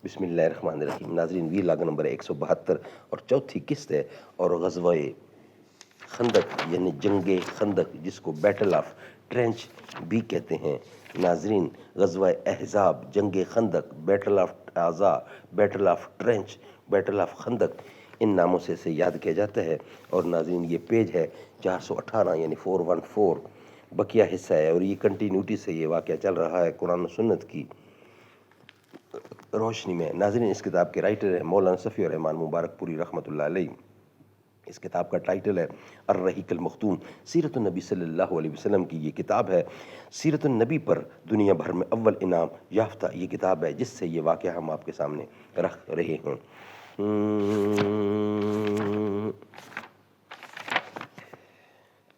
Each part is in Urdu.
بسم اللہ الرحمن الرحیم۔ ناظرین، وی لاگ نمبر 172 اور چوتھی قسط ہے، اور غزوہ خندق یعنی جنگ خندق، جس کو بیٹل آف ٹرینچ بھی کہتے ہیں۔ ناظرین، غزوہ احزاب، جنگ خندق، بیٹل آف اعزا، battle of trench, battle of خندق، ان ناموں سے اسے یاد کیا جاتا ہے۔ اور ناظرین، یہ پیج ہے 418 یعنی 414، بقیہ حصہ ہے، اور یہ کنٹینیوٹی سے یہ واقعہ چل رہا ہے قرآن و سنت کی روشنی میں۔ ناظرین، اس کتاب کے رائٹر ہیں مولانا صفی الرحمان مبارک پوری رحمۃ اللہ علیہ۔ اس کتاب کا ٹائٹل ہے الرحیق المختوم، سیرت النبی صلی اللہ علیہ وسلم کی یہ کتاب ہے۔ سیرت النبی پر دنیا بھر میں اول انعام یافتہ یہ کتاب ہے، جس سے یہ واقعہ ہم آپ کے سامنے رکھ رہے ہیں۔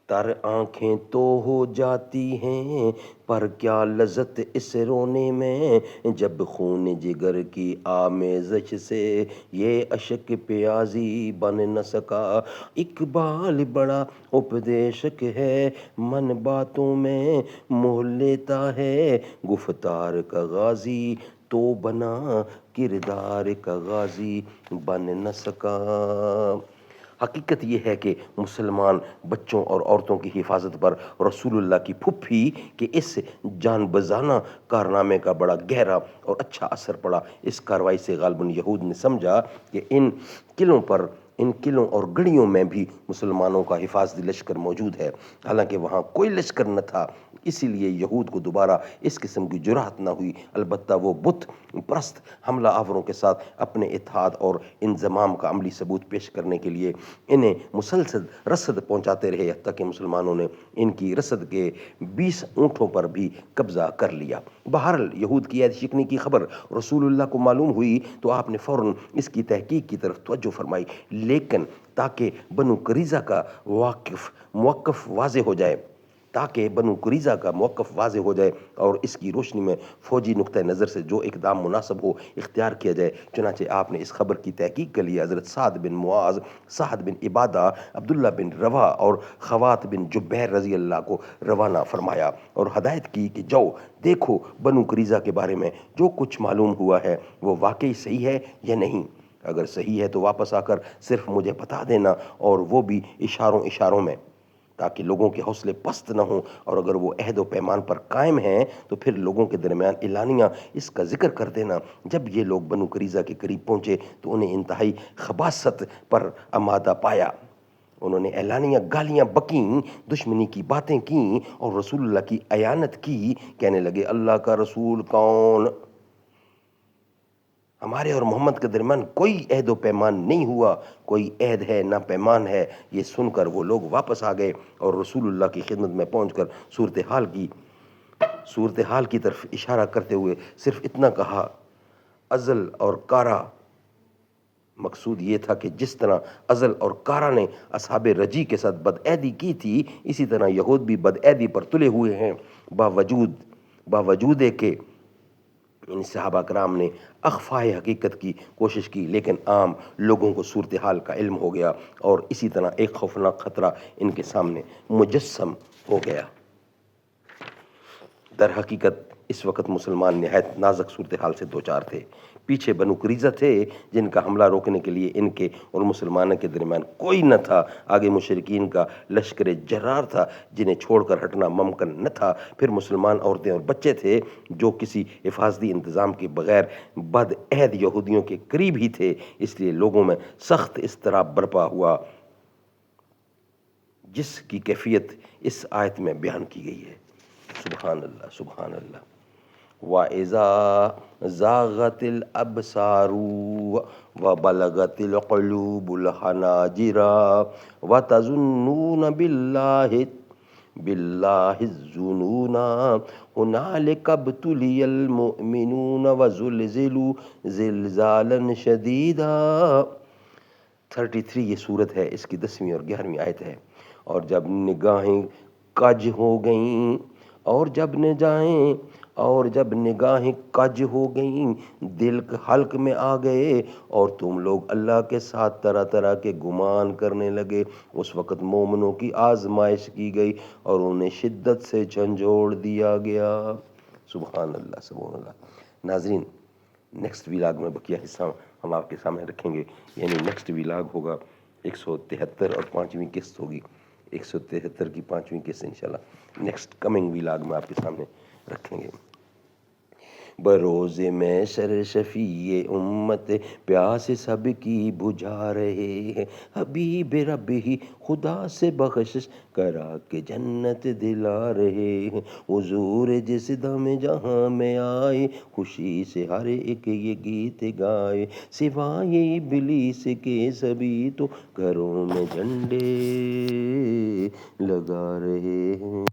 تر آنکھیں تو ہو جاتی ہیں، پر کیا لذت اس رونے میں، جب خون جگر کی آمیزش سے یہ اشک پیازی بن نہ سکا۔ اقبال بڑا اپدیشک ہے، من باتوں میں مول لیتا ہے، گفتار کا غازی تو بنا، کردار کا غازی بن نہ سکا۔ حقیقت یہ ہے کہ مسلمان بچوں اور عورتوں کی حفاظت پر رسول اللہ کی پھپھی کے اس جان بزانہ کارنامے کا بڑا گہرا اور اچھا اثر پڑا۔ اس کارروائی سے غالباً یہود نے سمجھا کہ ان قلعوں اور گڑھیوں میں بھی مسلمانوں کا حفاظتی لشکر موجود ہے، حالانکہ وہاں کوئی لشکر نہ تھا۔ اسی لیے یہود کو دوبارہ اس قسم کی جرأت نہ ہوئی، البتہ وہ بت پرست حملہ آوروں کے ساتھ اپنے اتحاد اور انضمام کا عملی ثبوت پیش کرنے کے لیے انہیں مسلسل رصد پہنچاتے رہے، حتیٰ کہ مسلمانوں نے ان کی رصد کے 20 اونٹوں پر بھی قبضہ کر لیا۔ بہرحال یہود کی ایسی شکنی کی خبر رسول اللہ کو معلوم ہوئی تو آپ نے فوراً اس کی تحقیق کی طرف توجہ فرمائی، لیکن تاکہ بنو قریظہ کا موقف واضح ہو جائے اور اس کی روشنی میں فوجی نقطہ نظر سے جو اقدام مناسب ہو اختیار کیا جائے، چنانچہ آپ نے اس خبر کی تحقیق کے لیے حضرت سعد بن معاذ، سعد بن عبادہ، عبداللہ بن روا اور خوات بن جبیر رضی اللہ کو روانہ فرمایا اور ہدایت کی کہ جاؤ دیکھو بنو قریظہ کے بارے میں جو کچھ معلوم ہوا ہے وہ واقعی صحیح ہے یا نہیں۔ اگر صحیح ہے تو واپس آ کر صرف مجھے بتا دینا، اور وہ بھی اشاروں میں، تاکہ لوگوں کے حوصلے پست نہ ہوں، اور اگر وہ عہد و پیمان پر قائم ہیں تو پھر لوگوں کے درمیان اعلانیہ اس کا ذکر کر دینا۔ جب یہ لوگ بنو قریظہ کے قریب پہنچے تو انہیں انتہائی خباثت پر آمادہ پایا۔ انہوں نے اعلانیہ گالیاں بکیں، دشمنی کی باتیں کیں اور رسول اللہ کی اعانت کی۔ کہنے لگے، اللہ کا رسول کون؟ ہمارے اور محمد کے درمیان کوئی عہد و پیمان نہیں ہوا، کوئی عہد ہے نہ پیمان ہے۔ یہ سن کر وہ لوگ واپس آ گئے اور رسول اللہ کی خدمت میں پہنچ کر صورتحال کی طرف اشارہ کرتے ہوئے صرف اتنا کہا، ازل اور کارا۔ مقصود یہ تھا کہ جس طرح ازل اور کارا نے اصحاب رجی کے ساتھ بدعہدی کی تھی، اسی طرح یہود بھی بدعہدی پر تلے ہوئے ہیں، باوجود کہ ان صحابہ کرام نے اخفائے حقیقت کی کوشش کی، لیکن عام لوگوں کو صورتحال کا علم ہو گیا، اور اسی طرح ایک خوفناک خطرہ ان کے سامنے مجسم ہو گیا۔ در حقیقت اس وقت مسلمان نہایت نازک صورتحال سے دوچار تھے۔ پیچھے بنو قریظہ تھے جن کا حملہ روکنے کے لیے ان کے اور مسلمانوں کے درمیان کوئی نہ تھا، آگے مشرکین کا لشکر جرار تھا جنہیں چھوڑ کر ہٹنا ممکن نہ تھا، پھر مسلمان عورتیں اور بچے تھے جو کسی حفاظتی انتظام کے بغیر بدعہد یہودیوں کے قریب ہی تھے۔ اس لیے لوگوں میں سخت اضطراب برپا ہوا، جس کی کیفیت اس آیت میں بیان کی گئی ہے۔ سبحان اللہ، سبحان اللہ۔ وَإِذَا زَاغَتِ الْأَبْصَارُ وَبَلَغَتِ الْقُلُوبُ الْحَنَاجِرَ وَتَظُنُّونَ بِاللَّهِ الظُّنُونَ هُنَالِكَ ابْتُلِيَ الْمُؤْمِنُونَ وَزُلْزِلُوا زِلْزَالًا شَدِيدًا۔ 33 یہ صورت ہے، اس کی 10ویں اور 11ویں آیت ہے۔ اور جب نگاہیں کج ہو گئیں دل حلق میں آ گئے، اور تم لوگ اللہ کے ساتھ طرح طرح کے گمان کرنے لگے، اس وقت مومنوں کی آزمائش کی گئی اور انہیں شدت سے جھنجھوڑ دیا گیا۔ سبحان اللہ، سبحان اللہ۔ ناظرین، نیکسٹ ویلاگ میں بقیہ حصہ ہم آپ کے سامنے رکھیں گے، یعنی نیکسٹ ویلاگ ہوگا 173 اور 5ویں قسط ہوگی، 173 کی 5ویں قسط انشاءاللہ نیکسٹ کمنگ ویلاگ میں آپ کے سامنے رکھیں گے۔ بروز محشر شفیع امت پیاس سب کی بجھا رہے ہیں، حبیب رب ہی خدا سے بخشش کرا کے جنت دلا رہے ہیں، حضور جس دم جہاں میں آئے خوشی سے ہر ایک یہ گیت گائے، سوائے ابلیس کے سبھی تو گھروں میں جھنڈے لگا رہے ہیں۔